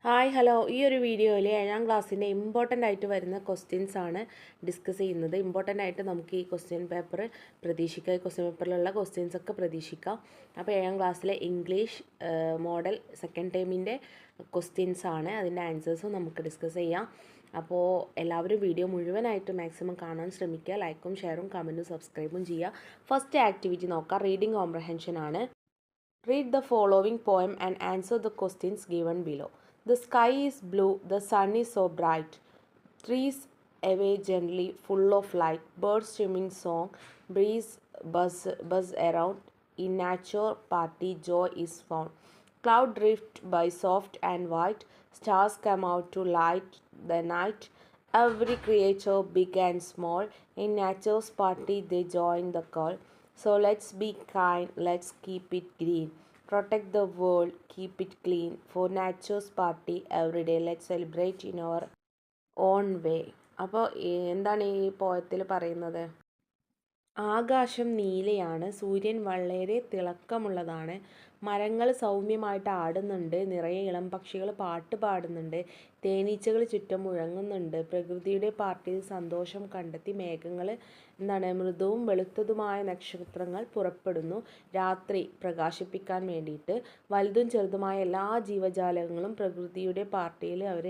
Hi hello ഈ ഒരു വീഡിയോയിൽ 7ാം ക്ലാസ്സിൻ്റെ ഇമ്പോർട്ടൻ്റ് ആയിട്ട് വരുന്ന ക്വസ്റ്റ്യൻസ് ആണ് ഡിസ്കസ് ചെയ്യുന്നത്. ഇമ്പോർട്ടൻ്റ് ആയിട്ട് നമുക്ക് ഈ ക്വസ്റ്റ്യൻ പേപ്പർ പ്രതീക്ഷിക്കാം. ഈ ക്വസ്റ്റ്യൻ പേപ്പറിലുള്ള ക്വസ്റ്റ്യൻസ് ഒക്കെ പ്രതീക്ഷിക്കാം. അപ്പോൾ 7ാം ക്ലാസ്സിലെ ഇംഗ്ലീഷ് മോഡൽ സെക്കൻഡ് ടൈമിൻ്റെ ക്വസ്റ്റ്യൻസ് ആണ്. അതിൻ്റെ ആൻസേഴ്സും നമുക്ക് ഡിസ്കസ് ചെയ്യാം. അപ്പോൾ എല്ലാവരും വീഡിയോ മുഴുവനായിട്ട് മാക്സിമം കാണാൻ ശ്രമിക്കുക. ലൈക്കും ഷെയറും കമൻറ്റും സബ്സ്ക്രൈബും ചെയ്യുക. ഫസ്റ്റ് ആക്ടിവിറ്റി നോക്കാം. റീഡിംഗ് കോംപ്രഹെൻഷൻ ആണ്. Read the following poem and answer the questions given below. The sky is blue, the sun is so bright. Trees away gently, full of light. Birds swimming song, breeze buzz around. In nature party joy is found. Cloud drift by soft and white. Stars come out to light the night. Every creature big and small. In nature's party they join the call. So let's be kind, let's keep it green. Protect the world, keep it clean. For nature's party every day, let's celebrate in our own way. അപ്പോൾ എന്താണ് ഈ പോയത്തിൽ പറയുന്നത്? ആകാശം നീലയാണ്, സൂര്യൻ വളരെ തിളക്കമുള്ളതാണ്, മരങ്ങൾ സൗമ്യമായിട്ട് ആടുന്നുണ്ട്, നിറയെ ഇളം പക്ഷികൾ പാട്ട് പാടുന്നുണ്ട്, തേനീച്ചകൾ ചുറ്റും മുഴങ്ങുന്നുണ്ട്. പ്രകൃതിയുടെ പാർട്ടിയിൽ സന്തോഷം കണ്ടെത്തി മേഘങ്ങൾ മൃദുവും വെളുത്തതുമായ നക്ഷത്രങ്ങൾ പുറപ്പെടുന്നു രാത്രി പ്രകാശിപ്പിക്കാൻ വേണ്ടിയിട്ട്. വലുതും ചെറുതുമായ എല്ലാ ജീവജാലങ്ങളും പ്രകൃതിയുടെ പാർട്ടിയിൽ അവർ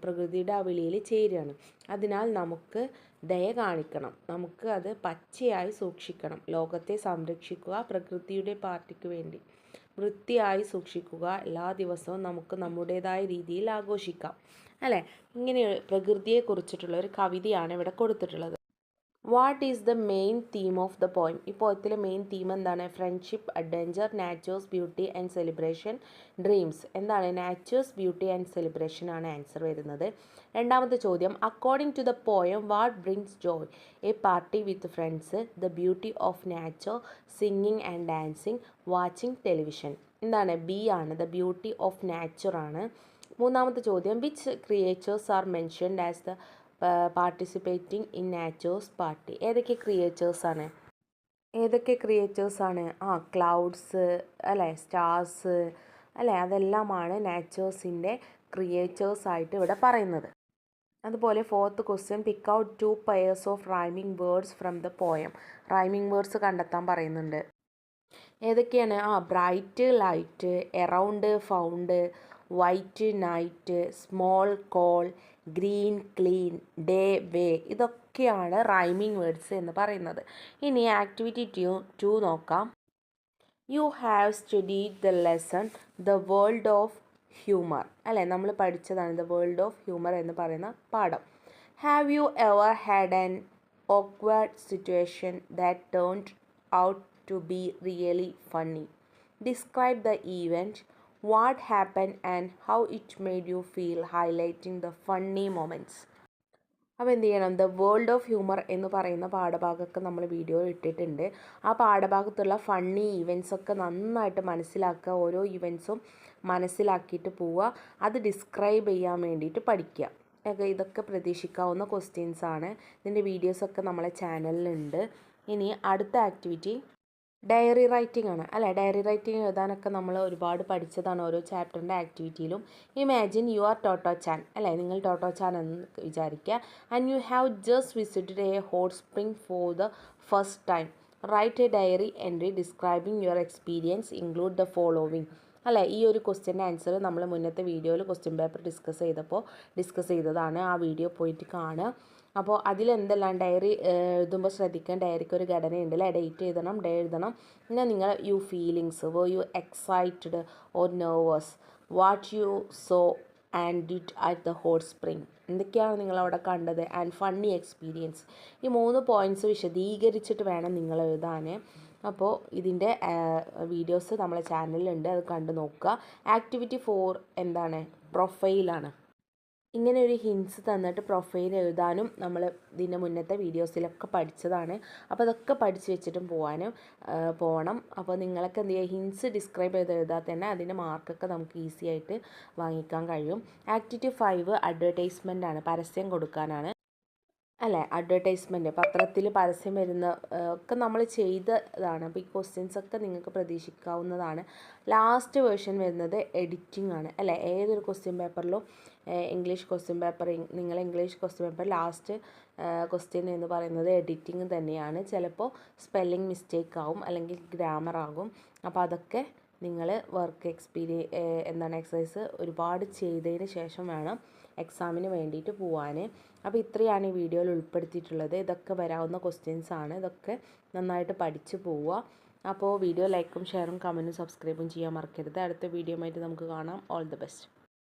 പ്രകൃതിയുടെ ആ വിളിയിൽ ചേരുകയാണ്. അതിനാൽ നമുക്ക് ദയ കാണിക്കണം, നമുക്ക് അത് പച്ചയായി സൂക്ഷിക്കണം. ലോകത്തെ സംരക്ഷിക്കുക, പ്രകൃതിയുടെ പാർട്ടിക്ക് വേണ്ടി വൃത്തിയായി സൂക്ഷിക്കുക. എല്ലാ ദിവസവും നമുക്ക് നമ്മുടേതായ രീതിയിൽ ആഘോഷിക്കാം, അല്ലേ? ഇങ്ങനെ പ്രകൃതിയെക്കുറിച്ചിട്ടുള്ള ഒരു കവിതയാണ് ഇവിടെ കൊടുത്തിട്ടുള്ളത്. What is the main theme of the poem? ഈ പോയത്തിലെ മെയിൻ തീം എന്താണ്? Friendship, adventure, nature's beauty and celebration, dreams. എന്താണ്? നാച്ചേഴ്സ് ബ്യൂട്ടി ആൻഡ് സെലിബ്രേഷൻ ആണ് ആൻസർ വരുന്നത്. രണ്ടാമത്തെ ചോദ്യം, according to the poem what brings joy? A party with friends, the beauty of nature, singing and dancing, watching television. എന്താണ്? B ആണ്, the beauty of nature ആണ്. മൂന്നാമത്തെ ചോദ്യം, which creatures are mentioned as the participating in nature's party? ഏതൊക്കെ ക്രിയേച്ചേഴ്സാണ്? Clouds അല്ലേ, stars അല്ലേ, അതെല്ലാമാണ് നാച്ചേഴ്സിൻ്റെ ക്രിയേച്ചേഴ്സായിട്ട് ഇവിടെ പറയുന്നത്. അതുപോലെ fourth question, pick out 2 pairs of rhyming words from the poem. Rhyming words കണ്ടെത്താൻ പറയുന്നുണ്ട്. ഏതൊക്കെയാണ്? Bright light, around found, white night, small call, green clean, day way. ഇതൊക്കെയാണ് റൈമിംഗ് വേർഡ്സ് എന്ന് പറയുന്നത്. ഇനി ആക്ടിവിറ്റി 2 നോക്കാം. You have studied the lesson the world of humour, അല്ലേ? നമ്മൾ പഠിച്ചതാണ് ദ വേൾഡ് ഓഫ് ഹ്യൂമർ എന്ന് പറയുന്ന പാഠം. Have you ever had an awkward situation that turned out to be really funny? Describe the event, what happened and how it made you feel, highlighting the funny moments. അപ്പോൾ എന്ത് ചെയ്യണം? The world of humour എന്ന് പറയുന്ന പാഠഭാഗമൊക്കെ നമ്മൾ video ഇട്ടിട്ടുണ്ട്. ആ പാഠഭാഗത്തുള്ള funny events ഒക്കെ നന്നായിട്ട് മനസ്സിലാക്കുക. ഓരോ ഈവൻറ്റ്സും മനസ്സിലാക്കിയിട്ട് പോവുക. അത് ഡിസ്ക്രൈബ് ചെയ്യാൻ വേണ്ടിയിട്ട് പഠിക്കുക. ഇതൊക്കെ പ്രതീക്ഷിക്കാവുന്ന ക്വസ്റ്റ്യൻസ് ആണ്. ഇതിൻ്റെ വീഡിയോസൊക്കെ നമ്മളെ ചാനലിലുണ്ട്. ഇനി അടുത്ത ആക്ടിവിറ്റി ഡയറി റൈറ്റിംഗ് ആണ്, അല്ലേ? ഡയറി റൈറ്റിംഗ് എഴുതാനൊക്കെ നമ്മൾ ഒരുപാട് പഠിച്ചതാണ് ഓരോ ചാപ്റ്ററിൻ്റെ ആക്ടിവിറ്റിയിലും. Imagine you are Totto Chan, അല്ലേ? നിങ്ങൾ ടോട്ടോ ചാൻ എന്ന് വിചാരിക്കുക. And you have just visited a hot spring for the first time. Write a diary entry describing your experience, include the following. അല്ലേ? ഈ ഒരു ക്വസ്റ്റ്യൻ്റെ ആൻസർ നമ്മൾ മുന്നത്തെ വീഡിയോയിൽ ക്വസ്റ്റ്യൻ പേപ്പർ ഡിസ്കസ് ചെയ്തതാണ്. ആ വീഡിയോ പോയിട്ട് കാണുക. അപ്പോൾ അതിലെന്തെല്ലാം ഡയറി എഴുതുമ്പോൾ ശ്രദ്ധിക്കാൻ, ഡയറിക്ക് ഒരു ഘടനയുണ്ട്, അല്ലേ? ഡേറ്റ് എഴുതണം, ഡേ എഴുതണം. പിന്നെ നിങ്ങൾ you feelings, were you excited or nervous, what you saw and did at the hot spring, എന്തൊക്കെയാണ് നിങ്ങളവിടെ കണ്ടത്, ആൻഡ് ഫണ്ണി എക്സ്പീരിയൻസ്. ഈ 3 പോയിൻറ്റ്സ് വിശദീകരിച്ചിട്ട് വേണം നിങ്ങൾ എഴുതാൻ. അപ്പോൾ ഇതിൻ്റെ വീഡിയോസ് നമ്മളെ ചാനലിലുണ്ട്, അത് കണ്ടു നോക്കുക. ആക്ടിവിറ്റി 4 എന്താണ്? പ്രൊഫൈലാണ്. ഇങ്ങനെ ഒരു ഹിൻസ് തന്നിട്ട് പ്രൊഫൈൽ എഴുതാനും നമ്മൾ ഇതിൻ്റെ മുന്നത്തെ വീഡിയോസിലൊക്കെ പഠിച്ചതാണ്. അപ്പോൾ അതൊക്കെ പഠിച്ച് വെച്ചിട്ടും പോകണം. അപ്പോൾ നിങ്ങളൊക്കെ എന്ത് ചെയ്യുക? ഹിൻസ് ഡിസ്ക്രൈബ് ചെയ്ത് എഴുതാൽ തന്നെ അതിൻ്റെ മാർക്കൊക്കെ നമുക്ക് ഈസി ആയിട്ട് വാങ്ങിക്കാൻ കഴിയും. ആക്ടിവിറ്റി 5 അഡ്വർടൈസ്മെൻ്റ് ആണ്, പരസ്യം കൊടുക്കാനാണ്. അല്ലേ അഡ്വർടൈസ്മെൻറ്റ് പത്രത്തിൽ പരസ്യം വരുന്ന ഒക്കെ നമ്മൾ ചെയ്തതാണ്. അപ്പോൾ ഈ ക്വസ്റ്റ്യൻസ് ഒക്കെ നിങ്ങൾക്ക് പ്രതീക്ഷിക്കാവുന്നതാണ്. ലാസ്റ്റ് വേർഷൻ വരുന്നത് എഡിറ്റിംഗ് ആണ് അല്ലേ. ഏതൊരു ക്വസ്റ്റ്യൻ പേപ്പറിലും ഇംഗ്ലീഷ് ക്വസ്റ്റ്യൻ പേപ്പർ നിങ്ങൾ English question paper last question എന്ന് പറയുന്നത് എഡിറ്റിംഗ് തന്നെയാണ്. ചിലപ്പോൾ സ്പെല്ലിംഗ് മിസ്റ്റേക്ക് ആവും അല്ലെങ്കിൽ ഗ്രാമർ ആകും. അപ്പോൾ അതൊക്കെ നിങ്ങൾ വർക്ക് എന്താണ് എക്സസൈസ് ഒരുപാട് ചെയ്തതിന് ശേഷം വേണം എക്സാമിന് വേണ്ടിയിട്ട് പോവാൻ. അപ്പോൾ ഇത്രയാണ് ഈ വീഡിയോയിൽ ഉൾപ്പെടുത്തിയിട്ടുള്ളത്. ഇതൊക്കെ വരാവുന്ന ക്വസ്റ്റ്യൻസ് ആണ്. ഇതൊക്കെ നന്നായിട്ട് പഠിച്ചു പോവുക. അപ്പോൾ വീഡിയോ ലൈക്കും ഷെയറും കമൻറ്റും സബ്സ്ക്രൈബും ചെയ്യാൻ മറക്കരുത്. അടുത്ത വീഡിയോ ആയിട്ട് നമുക്ക് കാണാം. All the best.